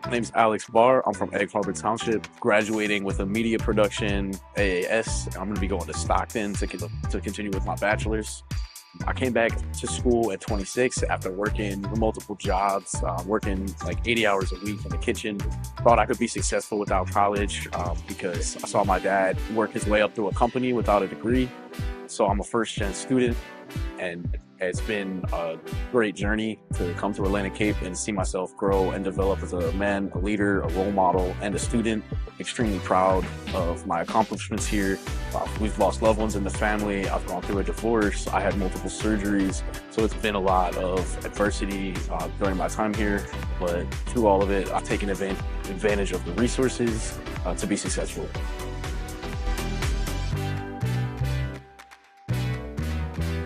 My name's Alex Barr. I'm from Egg Harbor Township, graduating with a media production AAS. I'm going to be going to Stockton to continue with my bachelor's. I came back to school at 26 after working multiple jobs, working like 80 hours a week in the kitchen. Thought I could be successful without college because I saw my dad work his way up through a company without a degree. So I'm a first-gen student, and it's been a great journey to come to Atlantic Cape and see myself grow and develop as a man, a leader, a role model, and a student. Extremely proud of my accomplishments here. We've lost loved ones in the family. I've gone through a divorce. I had multiple surgeries. So it's been a lot of adversity during my time here. But through all of it, I've taken advantage of the resources to be successful.